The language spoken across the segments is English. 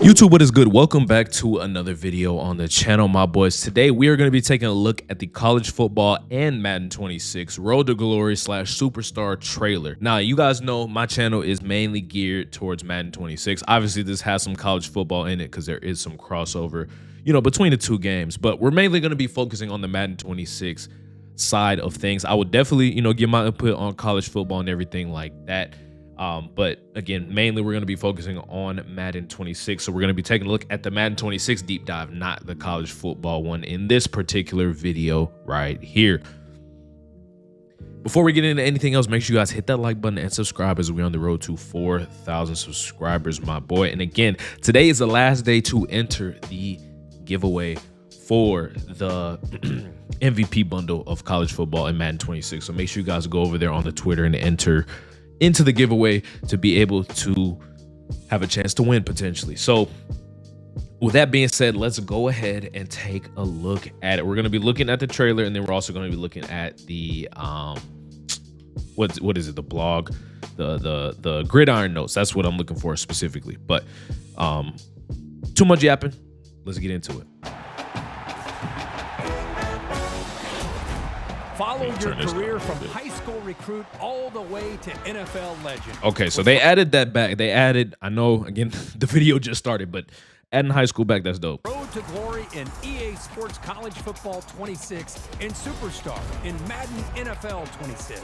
YouTube, what is good? Welcome back to another video on the channel, my boys. Today we are going to be taking a look at the college football and Madden 26 Road to Glory / Superstar trailer. Now, you guys know my channel is mainly geared towards Madden 26. Obviously, this has some college football in it because there is some crossover, between the two games. But we're mainly going to be focusing on the Madden 26 side of things. I would definitely, give my input on college football and everything like that. But again, mainly we're going to be focusing on Madden 26. So we're going to be taking a look at the Madden 26 deep dive, not the college football one in this particular video right here. Before we get into anything else, make sure you guys hit that like button and subscribe as we're on the road to 4,000 subscribers, my boy. And again, today is the last day to enter the giveaway for the MVP bundle of college football and Madden 26. So make sure you guys go over there on the Twitter and enter into the giveaway to be able to have a chance to win potentially. So with that being said, let's go ahead and take a look at it. We're going to be looking at the trailer, and then we're also going to be looking at the what is it, the blog, the gridiron notes. That's what I'm looking for specifically. But too much yapping, let's get into it. Follow your career from high school recruit all the way to NFL legend. Okay, so they added that back. I know, again, the video just started, but adding high school back, that's dope. Road to Glory in EA Sports College Football 26 and Superstar in Madden NFL 26.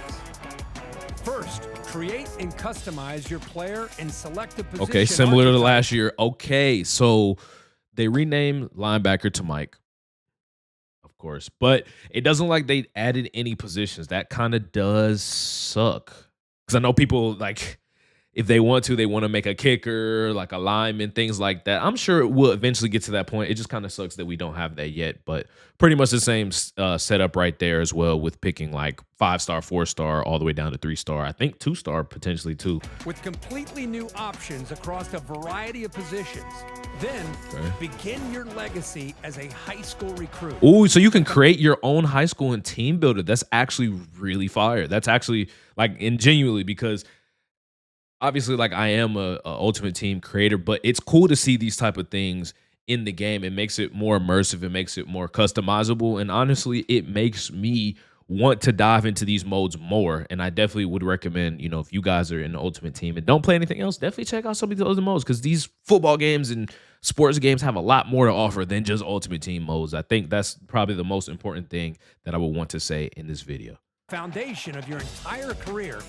First, create and customize your player and select a position. Okay, similar to last year. Okay, so they renamed linebacker to Mike, of course, but it doesn't like they added any positions. That kind of does suck, because I know people, like, if they want to make a kicker, like a lineman, things like that. I'm sure it will eventually get to that point. It just kind of sucks that we don't have that yet, but pretty much the same setup right there as well, with picking like 5-star, 4-star, all the way down to 3-star. I think 2-star potentially too. With completely new options across a variety of positions. Then begin your legacy as a high school recruit. Ooh, so you can create your own high school and team builder. That's actually really fire. That's actually genuinely, because obviously, like, I am a Ultimate Team creator, but it's cool to see these type of things in the game. It makes it more immersive. It makes it more customizable. And honestly, it makes me want to dive into these modes more. And I definitely would recommend, if you guys are in the Ultimate Team and don't play anything else, definitely check out some of these other modes, because these football games and sports games have a lot more to offer than just Ultimate Team modes. I think that's probably the most important thing that I would want to say in this video. Foundation of your entire career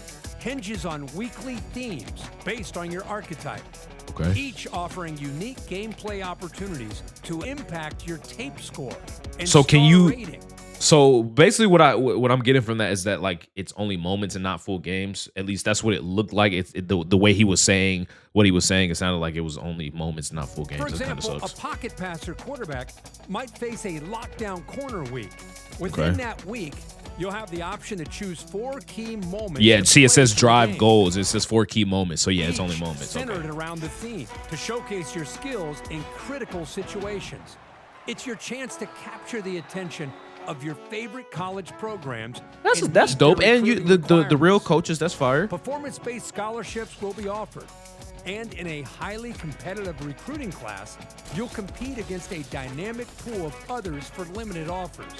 hinges on weekly themes based on your archetype. Okay. Each offering unique gameplay opportunities to impact your tape score and so can star you rating. So basically what I'm getting from that is that, like, it's only moments and not full games. At least that's what it looked like. The way he was saying what he was saying, it sounded like it was only moments, not full games. For example, a pocket passer quarterback might face a lockdown corner week. Within that week, you'll have the option to choose 4 key moments. Yeah, see, it says drive goals. It says 4 key moments. So yeah, it's only moments. Centered around the theme to showcase your skills in critical situations. It's your chance to capture the attention of your favorite college programs. That's dope. And the real coaches, that's fire. Performance-based scholarships will be offered. And in a highly competitive recruiting class, you'll compete against a dynamic pool of others for limited offers.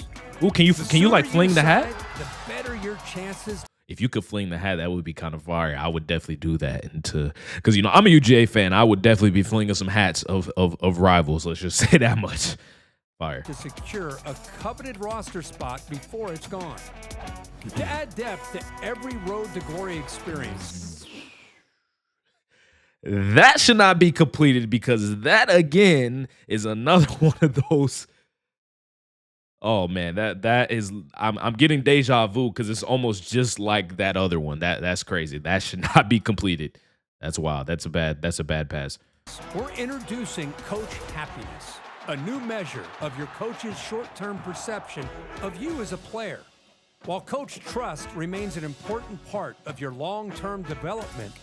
Ooh, can you like fling the hat? The better your chances. If you could fling the hat, that would be kind of fire. I would definitely do that, because I'm a UGA fan. I would definitely be flinging some hats of rivals. Let's just say that much. Fire. To secure a coveted roster spot before it's gone. To add depth to every Road to Glory experience. That should not be completed, because that, again, is another one of those. Oh man, that is, I'm getting deja vu, because it's almost just like that other one. That's crazy. That should not be completed. That's wild. That's a bad pass. We're introducing Coach Happiness, a new measure of your coach's short-term perception of you as a player. While Coach Trust remains an important part of your long-term development,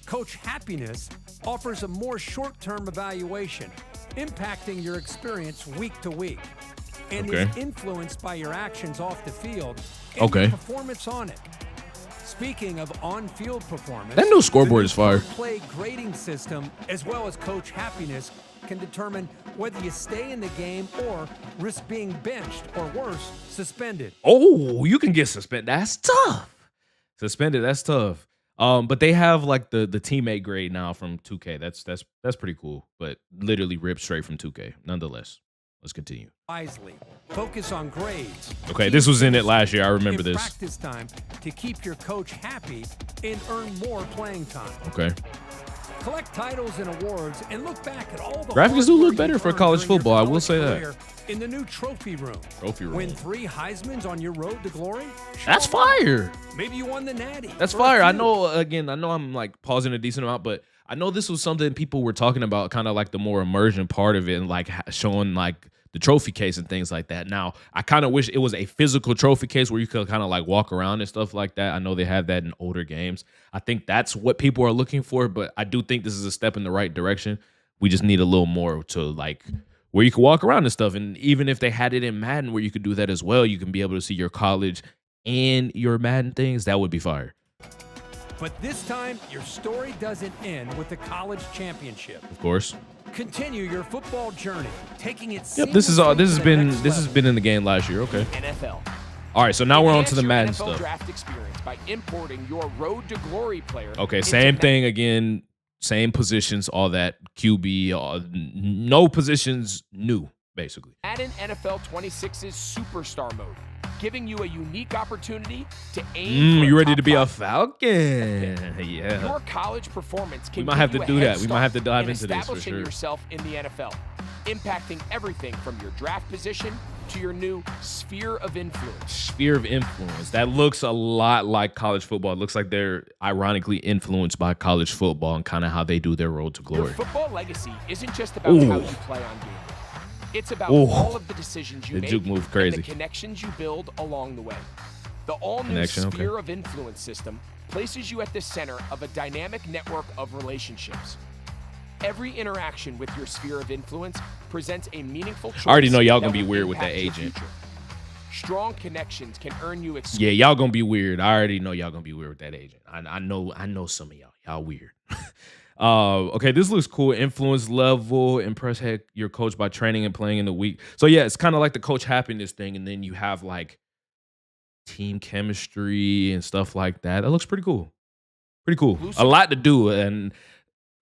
Coach Happiness offers a more short-term evaluation, impacting your experience week to week, and is influenced by your actions off the field and your performance on it. Speaking of on-field performance, That new scoreboard is the fire. play grading system, as well as coach happiness, can determine whether you stay in the game or risk being benched or worse, suspended. Oh, you can get suspended. That's tough. Suspended, that's tough. But they have like the teammate grade now from 2K. That's pretty cool. But literally ripped straight from 2K. Nonetheless, let's continue. Wisely. Focus on grades. Okay, this was in it last year. I remember this. Practice time to keep your coach happy and earn more playing time. Okay. Collect titles and awards and look back at all the Graphics do look hard work better you've for earned college during your football, I will college say that. career in the new trophy room. Trophy room. Win 3 Heismans on your road to glory. That's fire. Maybe you won the Natty. That's or a fire. I few. know, again, I know I'm like pausing a decent amount, but I know this was something people were talking about, kind of like the more immersion part of it and like showing like the trophy case and things like that. Now, I kind of wish it was a physical trophy case where you could kind of like walk around and stuff like that. I know they have that in older games. I think that's what people are looking for, but I do think this is a step in the right direction. We just need a little more to like where you can walk around and stuff. And even if they had it in Madden where you could do that as well, you can be able to see your college and your Madden things. That would be fire. But this time, your story doesn't end with the college championship. Of course. Continue your football journey, taking it. Yep, this has seamlessly to the been next this has level. been in the game last year. Okay. NFL. All right, so now we're on to the Enhance your Madden NFL stuff. draft experience by importing your road to glory player. Okay, into same Madden. thing again, same positions, all that. QB, no positions new, basically. Madden NFL 26's superstar mode, giving you a unique opportunity to aim. for You ready to top be a 5. Falcon? Yeah. Your college performance can We might have give to you a do head that. We might have to start dive in into this for establishing sure. yourself in the NFL, impacting everything from your draft position to your new sphere of influence. Sphere of influence. That looks a lot like college football. It looks like they're ironically influenced by college football and kind of how they do their road to Your glory. football legacy isn't just about Ooh. how you play on game day. It's about Ooh. all of the decisions you The make juke move and crazy. the connections you build along the way. The all-new Connection, okay. sphere of influence system places you at the center of a dynamic network of relationships. Every interaction with your sphere of influence presents a meaningful choice. I already know y'all gonna that be will weird with impact that your agent. future. Strong connections can earn you Yeah, y'all gonna be weird. I already know y'all gonna be weird with that agent. I know some of y'all. Y'all weird. Okay, this looks cool. Influence level, impress your coach by training and playing in the week. So yeah, it's kind of like the coach happiness thing, and then you have like team chemistry and stuff like that. That looks pretty cool. Pretty cool. A lot to do, and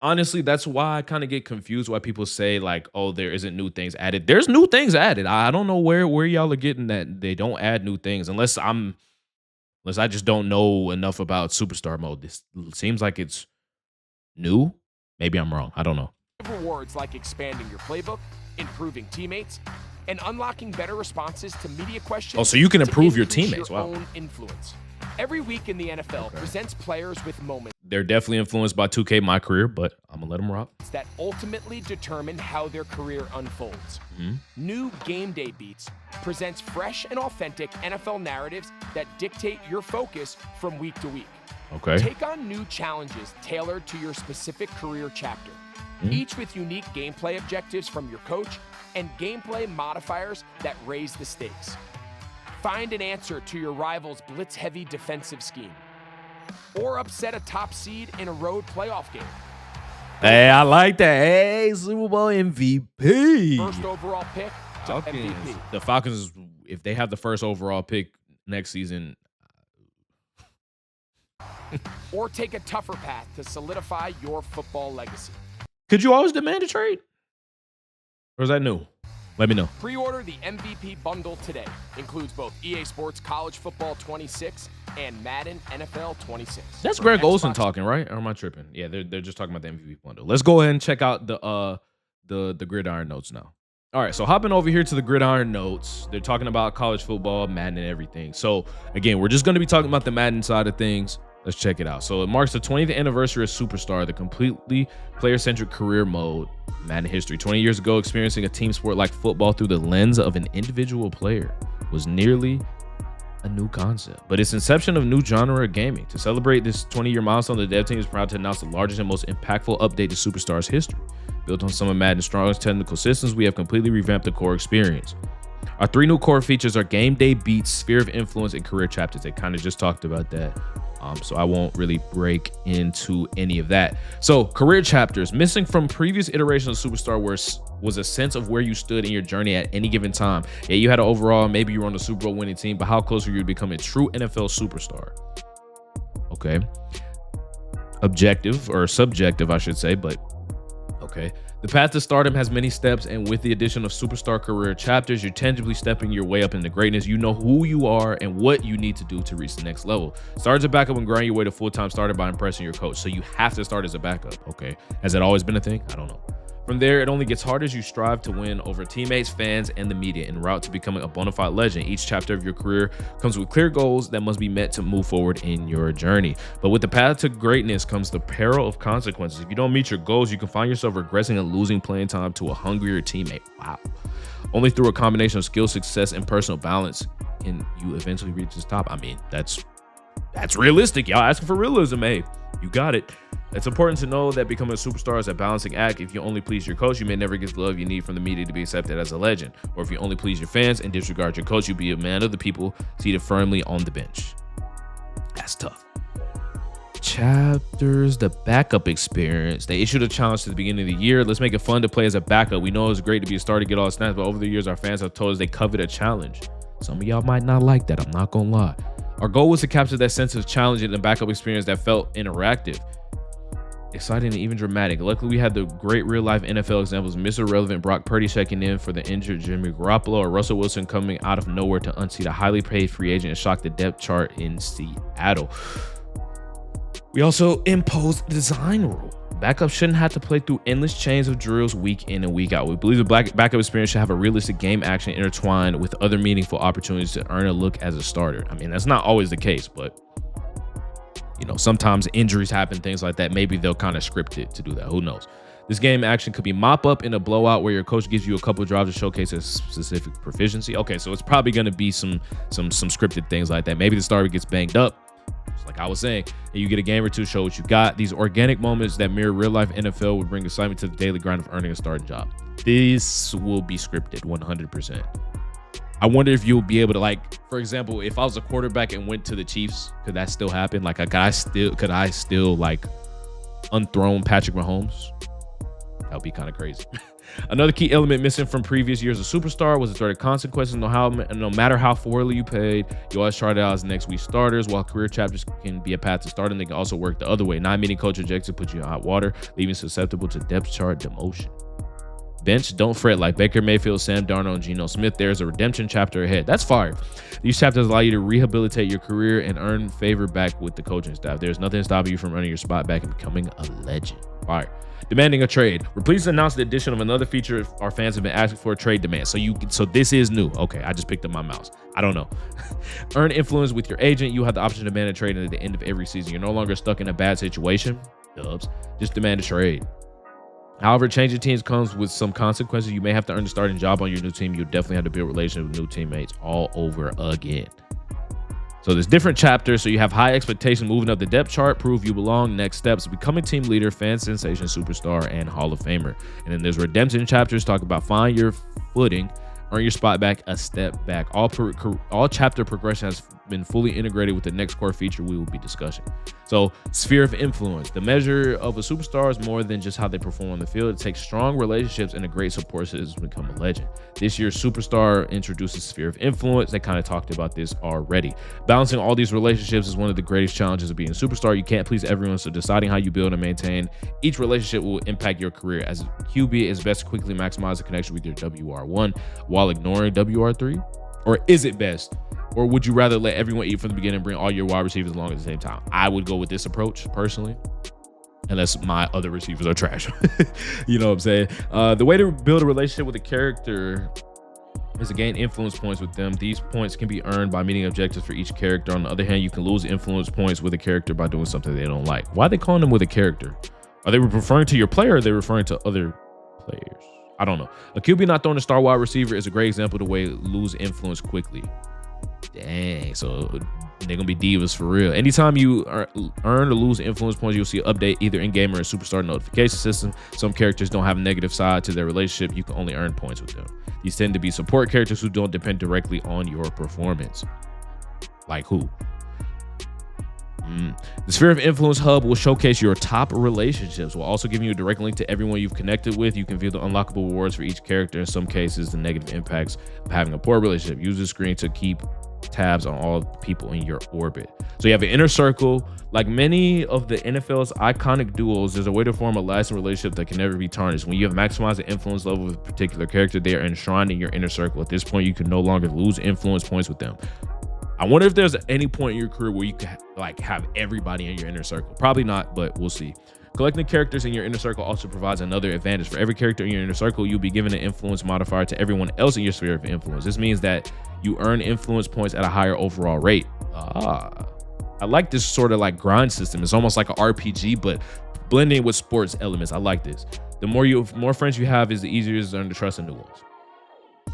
honestly, that's why I kind of get confused why people say like, "Oh, there isn't new things added." There's new things added. I don't know where y'all are getting that they don't add new things unless I just don't know enough about Superstar mode. This seems like it's new. Maybe I'm wrong. I don't know. rewards like expanding your playbook, improving teammates, and unlocking better responses to media questions. Oh, so you can to improve your increase teammates. Your Wow. own influence. Every week in the NFL presents players with moments They're definitely influenced by 2K, my career, but I'm gonna let them rock. that ultimately determine how their career unfolds. New Game Day Beats presents fresh and authentic NFL narratives that dictate your focus from week to week. Okay. Take on new challenges tailored to your specific career chapter, each with unique gameplay objectives from your coach and gameplay modifiers that raise the stakes. Find an answer to your rival's blitz-heavy defensive scheme, or upset a top seed in a road playoff game. Hey, I like that. Hey, Super Bowl MVP. First overall pick to MVP. Falcons. The Falcons, if they have the first overall pick next season, Or take a tougher path to solidify your football legacy. could you always demand a trade? Or is that new? Let me know. Pre-order the MVP bundle today. Includes both EA Sports College Football 26 and Madden NFL 26. That's For Greg Olson Xbox talking, right? Or am I tripping? Yeah, they're just talking about the MVP bundle. Let's go ahead and check out the gridiron notes now. All right, so hopping over here to the gridiron notes, they're talking about college football, Madden, and everything. So again, we're just going to be talking about the Madden side of things. Let's check it out. So it marks the 20th anniversary of Superstar, the completely player-centric career mode, Madden history. 20 years ago, experiencing a team sport like football through the lens of an individual player was nearly a new concept, but its inception of new genre of gaming. To celebrate this 20-year milestone, the dev team is proud to announce the largest and most impactful update to Superstar's history. Built on some of Madden's strongest technical systems, we have completely revamped the core experience. Our 3 new core features are Game Day Beats, Sphere of Influence, and Career Chapters. They kind of just talked about that. So I won't really break into any of that. So career chapters. Missing from previous iterations of Superstar was a sense of where you stood in your journey at any given time. Yeah, you had an overall, maybe you were on the Super Bowl winning team, but how close were you to becoming a true NFL superstar? Okay. Objective or subjective, I should say, but okay. The path to stardom has many steps, and with the addition of superstar career chapters, you're tangibly stepping your way up into greatness. You know who you are and what you need to do to reach the next level. Start as a backup and grind your way to full-time starter by impressing your coach. So you have to start as a backup, okay? Has that always been a thing? I don't know. From there, it only gets harder as you strive to win over teammates, fans, and the media en route to becoming a bona fide legend. Each chapter of your career comes with clear goals that must be met to move forward in your journey. But with the path to greatness comes the peril of consequences. If you don't meet your goals, you can find yourself regressing and losing playing time to a hungrier teammate. Wow. Only through a combination of skill, success, and personal balance can you eventually reach the top. I mean, that's realistic. Y'all asking for realism, hey. You got it. It's important to know that becoming a superstar is a balancing act. If you only please your coach, you may never get the love you need from the media to be accepted as a legend. Or if you only please your fans and disregard your coach, you'll be a man of the people seated firmly on the bench. That's tough. Chapters, the backup experience. They issued a challenge to the beginning of the year. Let's make it fun to play as a backup. We know it's great to be a starter, get all the snaps, but over the years, our fans have told us they covet a challenge. Some of y'all might not like that. I'm not gonna lie. Our goal was to capture that sense of challenge in the backup experience that felt interactive, exciting, and even dramatic. Luckily, we had the great real-life NFL examples: Mr. Relevant Brock Purdy checking in for the injured Jimmy Garoppolo, or Russell Wilson coming out of nowhere to unseat a highly paid free agent and shock the depth chart in Seattle. We also imposed the design rule. Backups shouldn't have to play through endless chains of drills week in and week out. We believe the backup experience should have a realistic game action intertwined with other meaningful opportunities to earn a look as a starter. I mean, that's not always the case, but you know, sometimes injuries happen, things like that. Maybe they'll kind of script it to do that. Who knows? This game action could be mop up in a blowout where your coach gives you a couple of drives to showcase a specific proficiency. Okay, so it's probably going to be some scripted things like that. Maybe the starter gets banged up, just like I was saying, and you get a game or two to show what you got. These organic moments that mirror real life NFL would bring excitement to the daily grind of earning a starting job. This will be scripted 100%. I wonder if you'll be able to, like, for example, if I was a quarterback and went to the Chiefs, could that still happen? Like, could I still like unthrone Patrick Mahomes? That would be kind of crazy. Another key element missing from previous years of Superstar was the threat of consequences. No matter how poorly you paid, you always started out as next week's starters. While career chapters can be a path to stardom, they can also work the other way. Not meeting coach objectives put you in hot water, leaving susceptible to depth chart demotion. Bench, don't fret. Like Baker Mayfield, Sam Darnold, and Geno Smith, there's a redemption chapter ahead. That's fire. These chapters allow you to rehabilitate your career and earn favor back with the coaching staff. There's nothing stopping you from earning your spot back and becoming a legend. Fire. Demanding a trade. We're pleased to announce the addition of another feature our fans have been asking for: a trade demand. So this is new. Okay, I just picked up my mouse. I don't know. Earn influence with your agent. You have the option to demand a trade at the end of every season. You're no longer stuck in a bad situation. Dubs. Just demand a trade. However, changing teams comes with some consequences. You may have to earn a starting job on your new team. You definitely have to build relationships with new teammates all over again. So there's different chapters. So you have high expectations, moving up the depth chart, prove you belong, next steps, becoming team leader, fan sensation, superstar, and Hall of Famer. And then there's redemption chapters, talk about find your footing, earn your spot back, a step back. All chapter progression has been fully integrated with the next core feature we will be discussing. So sphere of influence. The measure of a superstar is more than just how they perform on the field. It takes strong relationships and a great support system to become a legend. This year's Superstar introduces sphere of influence. They kind of talked about this already. Balancing all these relationships is one of the greatest challenges of being a superstar. You can't please everyone, so deciding how you build and maintain each relationship will impact your career. As a QB, it's best to quickly maximize the connection with your WR1 while ignoring WR3? Or is it best? Or would you rather let everyone eat from the beginning and bring all your wide receivers along at the same time? I would go with this approach personally, unless my other receivers are trash. You know what I'm saying? The way to build a relationship with a character is to gain influence points with them. These points can be earned by meeting objectives for each character. On the other hand, you can lose influence points with a character by doing something they don't like. Why are they calling them with a character? Are they referring to your player, or are they referring to other players? I don't know. A QB not throwing a star wide receiver is a great example of the way to lose influence quickly. Dang, so they're gonna be divas for real. Anytime you earn or lose influence points, you'll see an update either in game or a superstar notification system. Some characters don't have a negative side to their relationship. You can only earn points with them. These tend to be support characters who don't depend directly on your performance. Like who? The Sphere of Influence Hub will showcase your top relationships while also giving you a direct link to everyone you've connected with. You can view the unlockable rewards for each character. In some cases, the negative impacts of having a poor relationship. Use the screen to keep tabs on all people in your orbit. So you have an inner circle. Like many of the NFL's iconic duos, there's a way to form a lasting relationship that can never be tarnished. When you have maximized the influence level of a particular character, they are enshrined in your inner circle. At this point, you can no longer lose influence points with them. I wonder if there's any point in your career where you can like have everybody in your inner circle. Probably not, but we'll see. Collecting characters in your inner circle also provides another advantage. For every character in your inner circle, you'll be given an influence modifier to everyone else in your sphere of influence. This means that you earn influence points at a higher overall rate. I like this sort of like grind system. It's almost like an RPG, but blending with sports elements. I like this. The more friends you have, is the easier it is to earn the trust of new ones.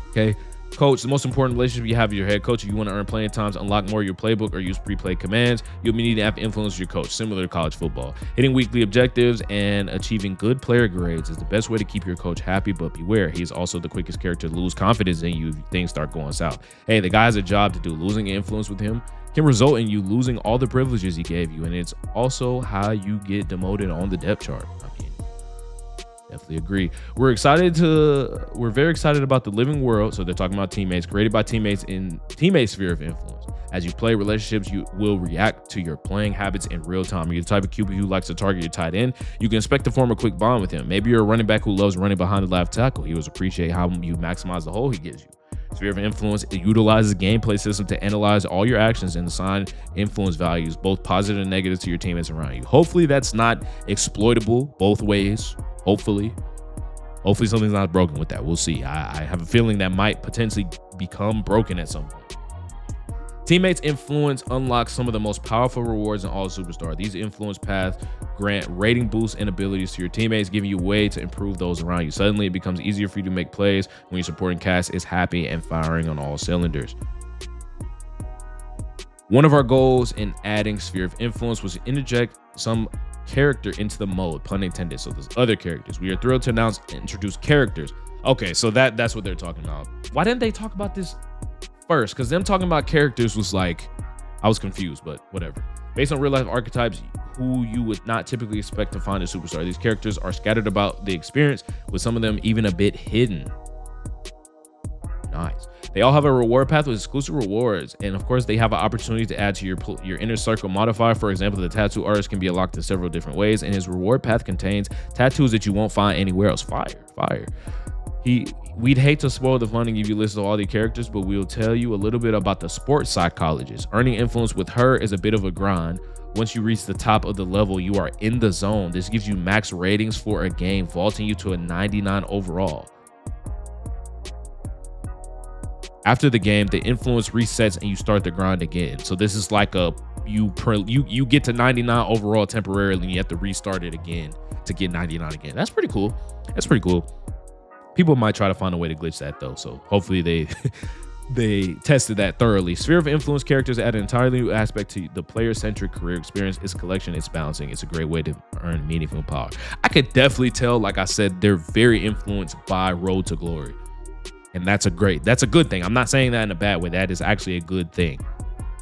Okay. Coach, the most important relationship you have with your head coach. If you want to earn playing times, unlock more of your playbook, or use pre-play commands, you'll need to have influence your coach, similar to college football. Hitting weekly objectives and achieving good player grades is the best way to keep your coach happy, but beware, he's also the quickest character to lose confidence in you if things start going south. Hey, the guy has a job to do. Losing influence with him can result in you losing all the privileges he gave you, and it's also how you get demoted on the depth chart. Definitely agree. We're very excited about the living world. So they're talking about teammates created by teammates in teammate sphere of influence. As you play relationships, you will react to your playing habits in real time. You're the type of QB who likes to target your tight end. You can expect to form a quick bond with him. Maybe you're a running back who loves running behind the left tackle. He will appreciate how you maximize the hole he gives you. Sphere of influence, it utilizes a gameplay system to analyze all your actions and assign influence values, both positive and negative, to your teammates around you. Hopefully that's not exploitable both ways. Hopefully something's not broken with that. We'll see. I have a feeling that might potentially become broken at some point. Teammates influence unlocks some of the most powerful rewards in all Superstar. These influence paths grant rating boosts and abilities to your teammates, giving you a way to improve those around you. Suddenly, it becomes easier for you to make plays when your supporting cast is happy and firing on all cylinders. One of our goals in adding Sphere of Influence was to interject some character into the mode, pun intended. So there's other characters. We are thrilled to announce and introduce characters. Okay, so that's what they're talking about. Why didn't they talk about this first? Because them talking about characters was like, I was confused, but whatever. Based on real life archetypes who you would not typically expect to find in Superstar. These characters are scattered about the experience, with some of them even a bit hidden. Nice. They all have a reward path with exclusive rewards, and of course they have an opportunity to add to your inner circle modifier. For example, the tattoo artist can be unlocked in several different ways, and his reward path contains tattoos that you won't find anywhere else. Fire. We'd hate to spoil the fun and give you a list of all the characters, but we'll tell you a little bit about the sports psychologist. Earning influence with her is a bit of a grind. Once you reach the top of the level, you are in the zone. This gives you max ratings for a game, vaulting you to a 99 overall. After the game, the influence resets and you start the grind again. So this is like you get to 99 overall temporarily, and you have to restart it again to get 99 again. That's pretty cool. People might try to find a way to glitch that though. So hopefully they tested that thoroughly. Sphere of Influence characters add an entirely new aspect to the player-centric career experience. It's collection, it's balancing. It's a great way to earn meaningful power. I could definitely tell, like I said, they're very influenced by Road to Glory. And that's a good thing. I'm not saying that in a bad way. That is actually a good thing.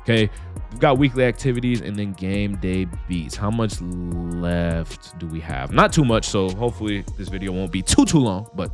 Okay. We've got weekly activities and then game day beats. How much left do we have? Not too much. So hopefully this video won't be too long, but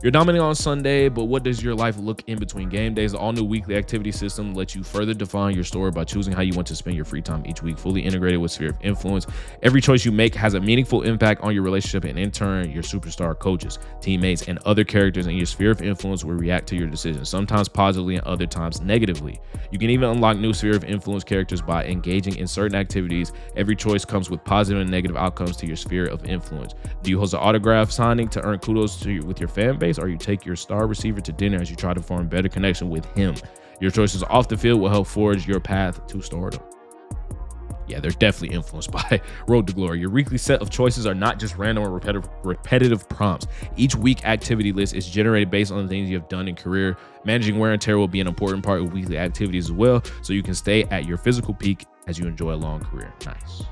you're dominating on Sunday, but what does your life look in between game days? The all-new weekly activity system lets you further define your story by choosing how you want to spend your free time each week, fully integrated with Sphere of Influence. Every choice you make has a meaningful impact on your relationship, and in turn, your superstar coaches, teammates, and other characters in your Sphere of Influence will react to your decisions, sometimes positively and other times negatively. You can even unlock new Sphere of Influence characters by engaging in certain activities. Every choice comes with positive and negative outcomes to your Sphere of Influence. Do you host an autograph signing to earn kudos with your fan base, or you take your star receiver to dinner as you try to form a better connection with him? Your choices off the field will help forge your path to stardom. Yeah, they're definitely influenced by Road to Glory. Your weekly set of choices are not just random or repetitive prompts. Each week activity list is generated based on the things you have done in career. Managing wear and tear will be an important part of weekly activities as well, so you can stay at your physical peak as you enjoy a long career. Nice.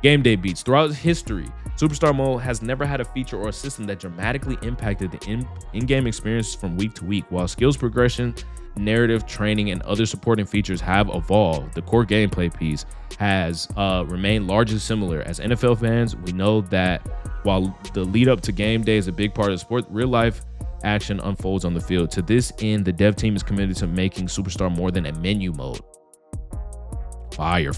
Game day beats. Throughout history, Superstar Mode has never had a feature or a system that dramatically impacted the in-game experience from week to week. While skills progression, narrative, training, and other supporting features have evolved, the core gameplay piece has remained largely similar. As NFL fans, we know that while the lead up to game day is a big part of the sport, real life action unfolds on the field. To this end, the dev team is committed to making Superstar more than a menu mode. Fire.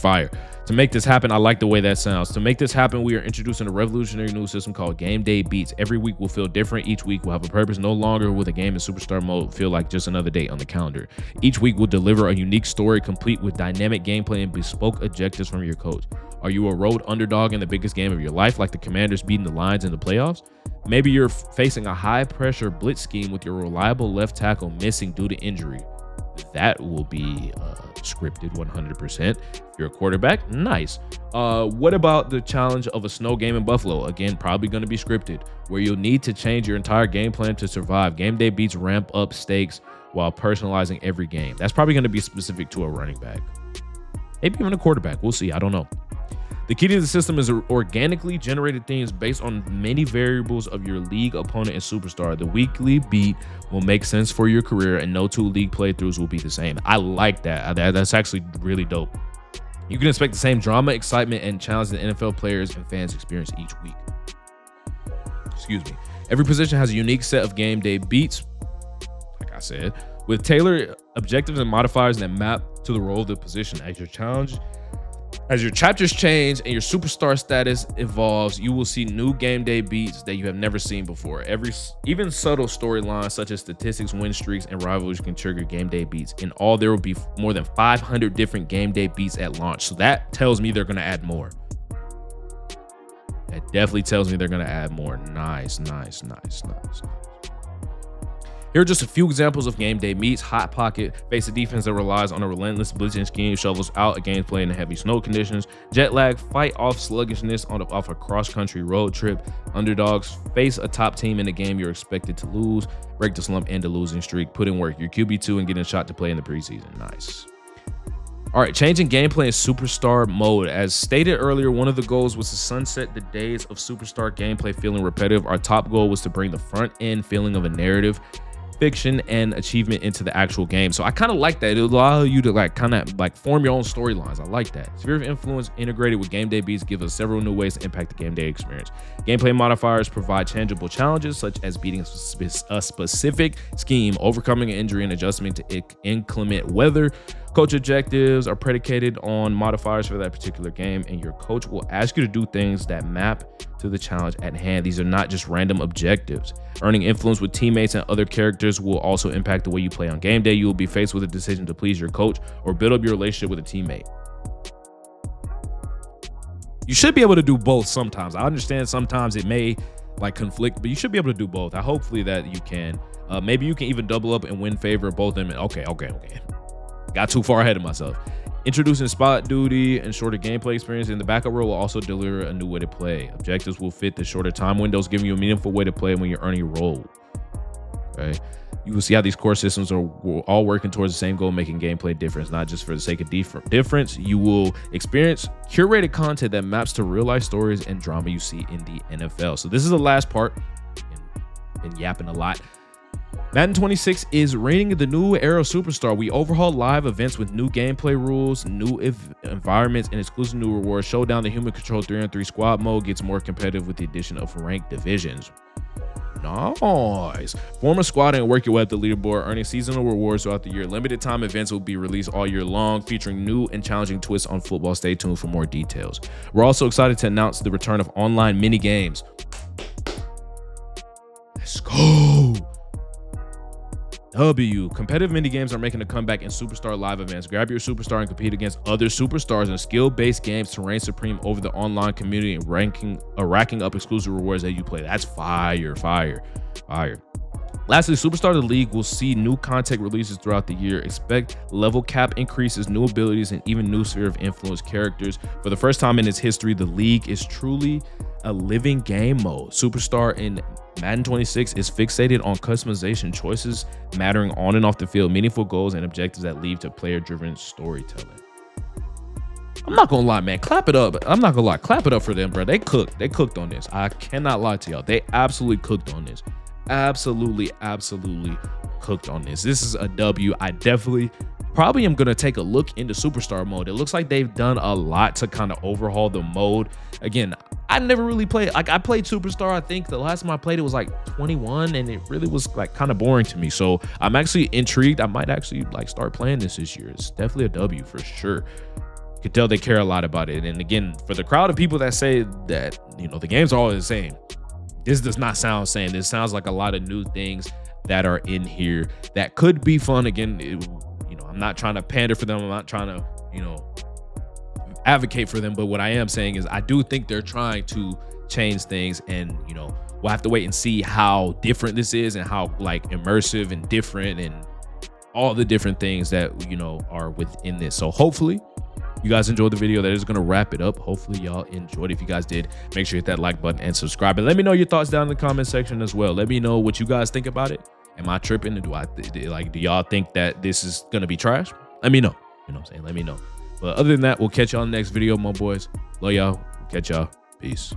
To make this happen, I like the way that sounds. To make this happen, we are introducing a revolutionary new system called Game Day Beats. Every week will feel different. Each week will have a purpose. No longer will the game in Superstar Mode feel like just another date on the calendar. Each week will deliver a unique story complete with dynamic gameplay and bespoke objectives from your coach. Are you a road underdog in the biggest game of your life, like the Commanders beating the Lions in the playoffs? Maybe you're facing a high-pressure blitz scheme with your reliable left tackle missing due to injury. That will be scripted 100%. If you're a quarterback, nice. What about the challenge of a snow game in Buffalo? Again, probably going to be scripted, where you'll need to change your entire game plan to survive. Game day beats ramp up stakes while personalizing every game. That's probably going to be specific to a running back, maybe even a quarterback. We'll see. I don't know. The key to the system is organically generated themes based on many variables of your league opponent and superstar. The weekly beat will make sense for your career, and no two league playthroughs will be the same. I like that. That's actually really dope. You can expect the same drama, excitement, and challenge that NFL players and fans experience each week. Excuse me. Every position has a unique set of game day beats, like I said, with tailored objectives and modifiers that map to the role of the position. As your chapters change and your superstar status evolves, you will see new game day beats that you have never seen before. Even subtle storylines such as statistics, win streaks, and rivalries can trigger game day beats. In all, there will be more than 500 different game day beats at launch. So that tells me they're going to add more. That definitely tells me they're going to add more. Nice. Here are just a few examples of game day meets. Hot pocket, face a defense that relies on a relentless blitzing scheme, shovels out a gameplay in the heavy snow conditions. Jet lag, fight off sluggishness off a cross-country road trip. Underdogs, face a top team in a game you're expected to lose. Break the slump, end the losing streak. Put in work, your QB2 and get a shot to play in the preseason. Nice. All right, changing gameplay in Superstar Mode. As stated earlier, one of the goals was to sunset the days of Superstar gameplay feeling repetitive. Our top goal was to bring the front end feeling of a narrative, fiction, and achievement into the actual game. So I kind of like that. It'll allow you to form your own storylines. I like that. Sphere of influence integrated with game day beats give us several new ways to impact the game day experience. Gameplay modifiers provide tangible challenges such as beating a specific scheme, overcoming an injury, and adjusting to inclement weather. Coach objectives are predicated on modifiers for that particular game, and your coach will ask you to do things that map to the challenge at hand. These are not just random objectives. Earning influence with teammates and other characters will also impact the way you play on game day. You will be faced with a decision to please your coach or build up your relationship with a teammate. You should be able to do both sometimes. I understand sometimes it may conflict, but you should be able to do both. Hopefully that you can. Maybe you can even double up and win favor of both of them. Okay. Got too far ahead of myself. Introducing spot duty and shorter gameplay experience in the backup role will also deliver a new way to play. Objectives will fit the shorter time windows, giving you a meaningful way to play when you're earning a role. Okay. You will see how these core systems are all working towards the same goal, making gameplay difference, not just for the sake of difference. You will experience curated content that maps to real life stories and drama you see in the NFL. So this is the last part. Been yapping a lot. Madden 26 is reigning the new era of Superstar. We overhaul live events with new gameplay rules, new environments, and exclusive new rewards. Showdown, the human control 3-on-3 squad mode gets more competitive with the addition of ranked divisions. Nice. Form a squad and work your way up the leaderboard, earning seasonal rewards throughout the year. Limited time events will be released all year long, featuring new and challenging twists on football. Stay tuned for more details. We're also excited to announce the return of online mini games. Let's go. Competitive mini games are making a comeback in Superstar live events. Grab your superstar and compete against other superstars in skill-based games to reign supreme over the online community and racking up exclusive rewards that you play. That's fire. Lastly, Superstar the League will see new content releases throughout the year. Expect level cap increases, new abilities, and even new sphere of influence characters. For the first time in its history, the league is truly a living game mode. Superstar in Madden 26 is fixated on customization choices mattering on and off the field, meaningful goals, and objectives that lead to player-driven storytelling. I'm not gonna lie, man. Clap it up. I'm not gonna lie. Clap it up for them, bro. They cooked. They cooked on this. I cannot lie to y'all. They absolutely cooked on this. Absolutely cooked on this. This is a W. I definitely probably am gonna take a look into Superstar mode. It looks like they've done a lot to kind of overhaul the mode. Again, I never really played, like I played Superstar. I think the last time I played it was like 21, and it really was like kind of boring to me. So I'm actually intrigued. I might actually like start playing this year. It's definitely a W for sure. You can tell they care a lot about it. And again, for the crowd of people that say that, you know, the games are all the same, this does not sound the same. This sounds like a lot of new things that are in here that could be fun. Again, you know, I'm not trying to pander for them. I'm not trying to, you know, advocate for them. But what I am saying is I do think they're trying to change things, and, you know, we'll have to wait and see how different this is and how like immersive and different and all the different things that, you know, are within this. So hopefully you guys enjoyed the video. That is going to wrap it up. Hopefully y'all enjoyed. If you guys did, make sure you hit that like button and subscribe, and let me know your thoughts down in the comment section as well. Let me know what you guys think about it. Am I tripping? Do y'all think that this is going to be trash? Let me know. You know what I'm saying? Let me know. But other than that, we'll catch y'all in the next video, my boys. Love y'all. Catch y'all. Peace.